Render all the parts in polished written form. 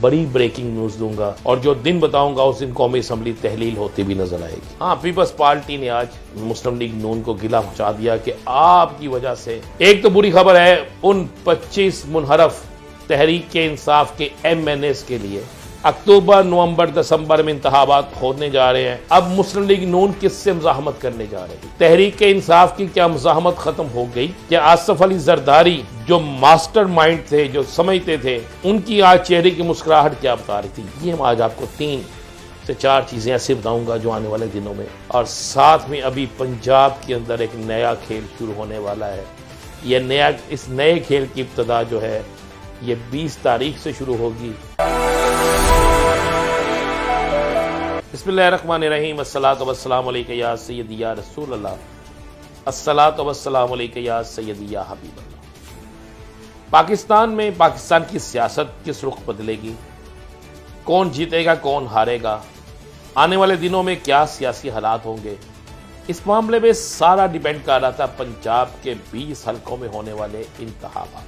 بڑی breaking news دوں گا اور جو دن بتاؤں گا اس دن قومی اسمبلی تحلیل ہوتی بھی نظر آئے گی۔ ہاں، پیپلز پارٹی نے آج مسلم لیگ نون کو گلا پہنچا دیا کہ آپ کی وجہ سے ایک تو بری خبر ہے ان 25 منحرف تحریک انصاف کے MNAs کے لیے اکتوبر، نومبر، دسمبر میں انتخابات ہونے جا رہے ہیں۔ اب مسلم لیگ نون کس سے مزاحمت کرنے جا رہے ہیں؟ تحریک انصاف کی کیا مزاحمت ختم ہو گئی؟ کیا آصف علی زرداری جو ماسٹر مائنڈ تھے، جو سمجھتے تھے، ان کی آج چہرے کی مسکراہٹ کیا بتا رہی تھی؟ یہ ہم آج آپ کو 3 سے 4 چیزیں ایسے بتاؤں گا جو آنے والے دنوں میں، اور ساتھ میں ابھی پنجاب کے اندر ایک نیا کھیل شروع ہونے والا ہے۔ اس نئے کھیل کی ابتدا جو ہے یہ 20 تاریخ سے شروع ہوگی۔ بسم اللہ الرحمن الرحیم، الصلاۃ والسلام علیک یا سیدی یا رسول اللہ، الصلاۃ والسلام علیک یا سیدی یا حبیب اللہ۔ پاکستان کی سیاست کس رخ بدلے گی؟ کون جیتے گا، کون ہارے گا؟ آنے والے دنوں میں کیا سیاسی حالات ہوں گے؟ اس معاملے میں سارا ڈیپینڈ کر رہا تھا پنجاب کے 20 حلقوں میں ہونے والے انتخابات،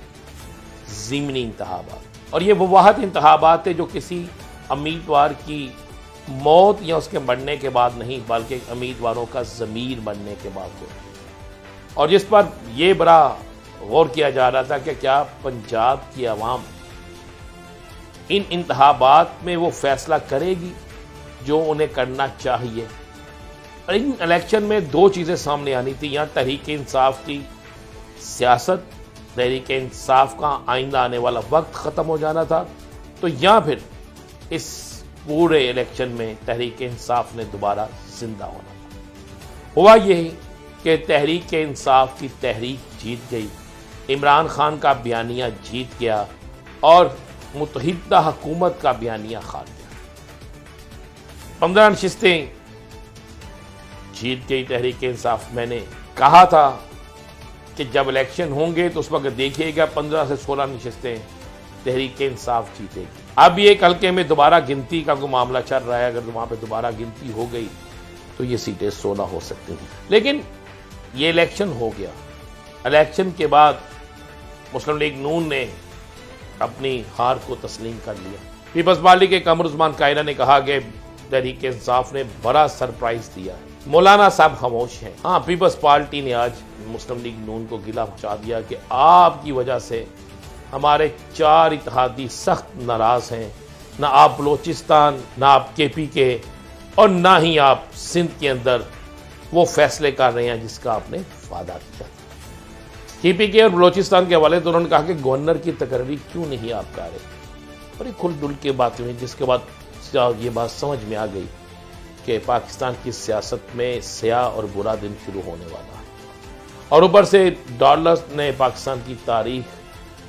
ضمنی انتخابات، اور یہ وہ واحد انتخابات تھے جو کسی امیدوار کی موت یا اس کے مرنے کے بعد نہیں، بلکہ امیدواروں کا ضمیر بننے کے بعد ہوئے، اور جس پر یہ بڑا غور کیا جا رہا تھا کہ کیا پنجاب کی عوام ان انتخابات میں وہ فیصلہ کرے گی جو انہیں کرنا چاہیے۔ ان الیکشن میں 2 چیزیں سامنے آنی تھی، یہاں تحریک انصاف کی سیاست، تحریک انصاف کا آئندہ آنے والا وقت ختم ہو جانا تھا، تو یا پھر اس پورے الیکشن میں تحریک انصاف نے دوبارہ زندہ ہونا تھا۔ ہوا یہی کہ تحریک انصاف کی تحریک جیت گئی، عمران خان کا بیانیہ جیت گیا اور متحدہ حکومت کا بیانیہ ہار گیا۔ 15 نشستیں جیت گئی تحریک انصاف۔ میں نے کہا تھا کہ جب الیکشن ہوں گے تو اس وقت دیکھیے گا 15 سے 16 نشستیں تحریک انصاف جیتے گی۔ اب یہ ایک حلقے میں دوبارہ گنتی کا کوئی معاملہ چل رہا ہے، اگر وہاں پہ دوبارہ گنتی ہو گئی تو یہ سیٹیں 16 ہو سکتی ہیں، لیکن یہ الیکشن ہو گیا۔ الیکشن کے بعد مسلم لیگ نون نے اپنی ہار کو تسلیم کر لیا۔ پیپلز پارٹی کے قمر عثمان قائرہ نے کہا کہ تحریک انصاف نے بڑا سرپرائز دیا ہے۔ مولانا صاحب خاموش ہیں۔ ہاں، پیپلز پارٹی نے آج مسلم لیگ نون کو گلا پہنچا دیا کہ آپ کی وجہ سے ہمارے 4 اتحادی سخت ناراض ہیں، نہ آپ بلوچستان، نہ آپ KP کے، اور نہ ہی آپ سندھ کے اندر وہ فیصلے کر رہے ہیں جس کا آپ نے وعدہ کیا تھا۔ KP کے اور بلوچستان کے حوالے تو انہوں نے کہا کہ گورنر کی تقرری کیوں نہیں آپ کر رہے، اور ایک کھل ڈل کے باتیں ہوئی، جس کے بعد یہ بات سمجھ میں آ گئی کہ پاکستان کی سیاست میں سیاہ اور برا دن شروع ہونے والا ہے، اور اوپر سے ڈالر نے پاکستان کی تاریخ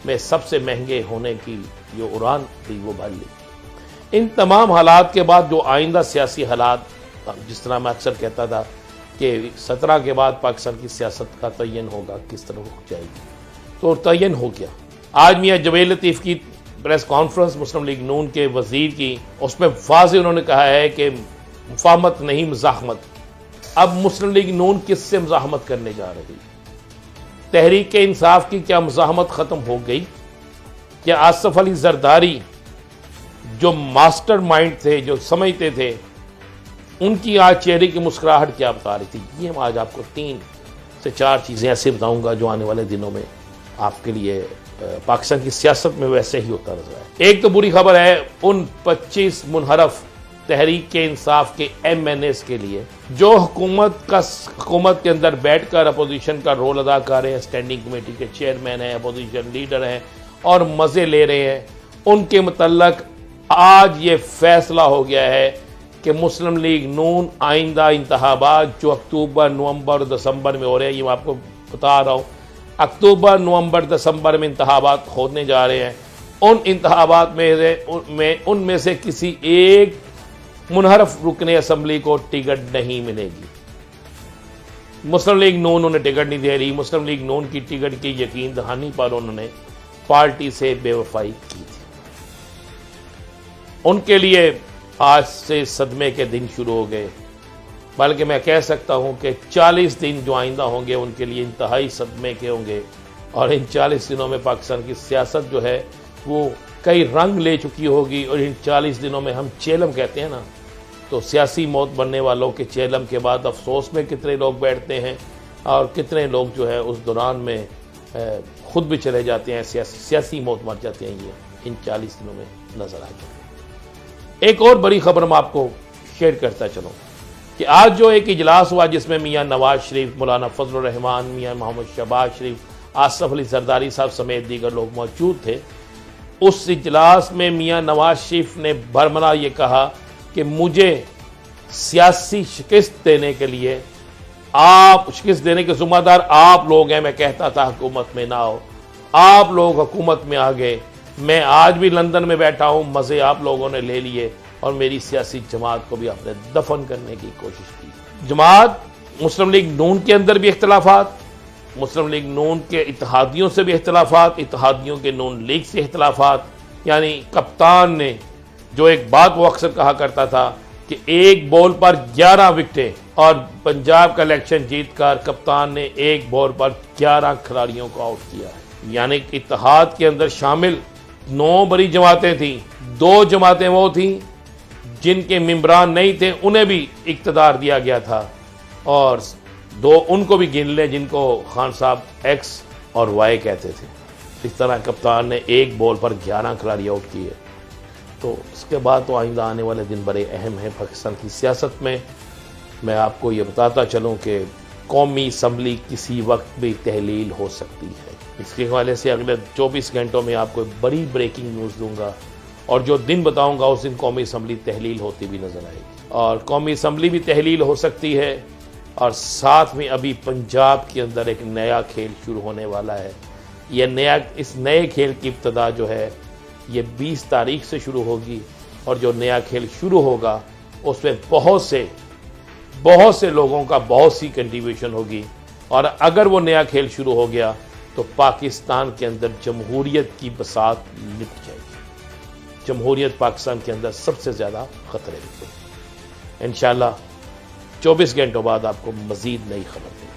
میں سب سے مہنگے ہونے کی جو اڑان تھی وہ بھر لی۔ ان تمام حالات کے بعد جو آئندہ سیاسی حالات، جس طرح میں اکثر کہتا تھا کہ 17 کے بعد پاکستان کی سیاست کا تعین ہوگا، کس طرح ہو جائے گی، تو تعین ہو گیا۔ آج میاں جویل لطیف کی پریس کانفرنس مسلم لیگ نون کے وزیر کی، اس میں واضح انہوں نے کہا ہے کہ مفاہمت نہیں، مزاحمت۔ اب مسلم لیگ نون کس سے مزاحمت کرنے جا رہی؟ تحریک انصاف کی کیا مزاحمت ختم ہو گئی؟ کیا آصف علی زرداری جو ماسٹر مائنڈ تھے، جو سمجھتے تھے، ان کی آج چہرے کی مسکراہٹ کیا بتا رہی تھی؟ یہ ہم آج آپ کو 3 سے 4 چیزیں ایسے بتاؤں گا جو آنے والے دنوں میں آپ کے لیے پاکستان کی سیاست میں ویسے ہی ہوتا نظر آئے۔ ایک تو بری خبر ہے ان 25 منحرف تحریک انصاف کے MNAs کے لیے جو حکومت کے اندر بیٹھ کر اپوزیشن کا رول ادا کر رہے ہیں، اسٹینڈنگ کمیٹی کے چیئرمین ہیں، اپوزیشن لیڈر ہیں اور مزے لے رہے ہیں، ان کے متعلق آج یہ فیصلہ ہو گیا ہے کہ مسلم لیگ نون آئندہ انتخابات جو اکتوبر، نومبر اور دسمبر میں ہو رہے ہیں، یہ میں آپ کو بتا رہا ہوں، اکتوبر، نومبر، دسمبر میں انتخابات ہونے جا رہے ہیں، ان انتخابات میں سے کسی ایک منحرف رکن اسمبلی کو ٹکٹ نہیں ملے گی۔ مسلم لیگ نون انہیں ٹکٹ نہیں دے رہی۔ مسلم لیگ نون کی ٹکٹ کی یقین دہانی پر انہوں نے پارٹی سے بے وفائی کی تھی۔ ان کے لیے آج سے صدمے کے دن شروع ہو گئے، بلکہ میں کہہ سکتا ہوں کہ 40 دن جو آئندہ ہوں گے ان کے لیے انتہائی صدمے کے ہوں گے، اور ان 40 دنوں میں پاکستان کی سیاست جو ہے وہ کئی رنگ لے چکی ہوگی، اور ان 40 دنوں میں ہم چیلم کہتے ہیں نا، تو سیاسی موت بننے والوں کے چیلم کے بعد افسوس میں کتنے لوگ بیٹھتے ہیں، اور کتنے لوگ جو ہے اس دوران میں خود بھی چلے جاتے ہیں، سیاسی موت مر جاتے ہیں، یہ ان 40 دنوں میں نظر آ جائے۔ ایک اور بڑی خبر میں آپ کو شیئر کرتا چلوں کہ آج جو ایک اجلاس ہوا جس میں میاں نواز شریف، مولانا فضل الرحمان، میاں محمد شہباز شریف، آصف علی زرداری صاحب سمیت دیگر لوگ موجود تھے، اس اجلاس میں میاں نواز شریف نے برملا یہ کہا کہ مجھے سیاسی شکست دینے کے لیے شکست دینے کے ذمہ دار آپ لوگ ہیں۔ میں کہتا تھا حکومت میں نہ آؤ، آپ لوگ حکومت میں آ گئے، میں آج بھی لندن میں بیٹھا ہوں، مزے آپ لوگوں نے لے لیے، اور میری سیاسی جماعت کو بھی آپ نے دفن کرنے کی کوشش کی۔ جماعت مسلم لیگ نون کے اندر بھی اختلافات، مسلم لیگ نون کے اتحادیوں سے بھی اختلافات، اتحادیوں کے نون لیگ سے اختلافات، یعنی کپتان نے جو ایک بات وہ اکثر کہا کرتا تھا کہ ایک بال پر 11 وکٹیں، اور پنجاب کا الیکشن جیت کر کپتان نے ایک بال پر 11 کھلاڑیوں کو آؤٹ کیا ہے۔ یعنی اتحاد کے اندر شامل 9 بڑی جماعتیں تھیں، 2 جماعتیں وہ تھیں جن کے ممبران نہیں تھے، انہیں بھی اقتدار دیا گیا تھا، اور 2 ان کو بھی گن لیں جن کو خان صاحب ایکس اور وائی کہتے تھے۔ اس طرح کپتان نے ایک بال پر 11 کھلاڑی آؤٹ کیے۔ تو اس کے بعد تو آئندہ آنے والے دن بڑے اہم ہیں پاکستان کی سیاست میں۔ میں آپ کو یہ بتاتا چلوں کہ قومی اسمبلی کسی وقت بھی تحلیل ہو سکتی ہے۔ اس کے حوالے سے اگلے 24 گھنٹوں میں آپ کو بڑی بریکنگ نیوز دوں گا، اور جو دن بتاؤں گا اس دن قومی اسمبلی تحلیل ہوتی بھی نظر آئے گی، اور قومی اسمبلی بھی تحلیل ہو سکتی ہے، اور ساتھ میں ابھی پنجاب کے اندر ایک نیا کھیل شروع ہونے والا ہے۔ اس نئے کھیل کی ابتدا جو ہے یہ 20 تاریخ سے شروع ہوگی، اور جو نیا کھیل شروع ہوگا اس میں بہت سے لوگوں کا بہت سی کنٹریبیوشن ہوگی، اور اگر وہ نیا کھیل شروع ہو گیا تو پاکستان کے اندر جمہوریت کی بساط لٹ جائے گی، جمہوریت پاکستان کے اندر سب سے زیادہ خطرے میں۔ انشاءاللہ 24 گھنٹوں بعد آپ کو مزید نئی خبر دیں۔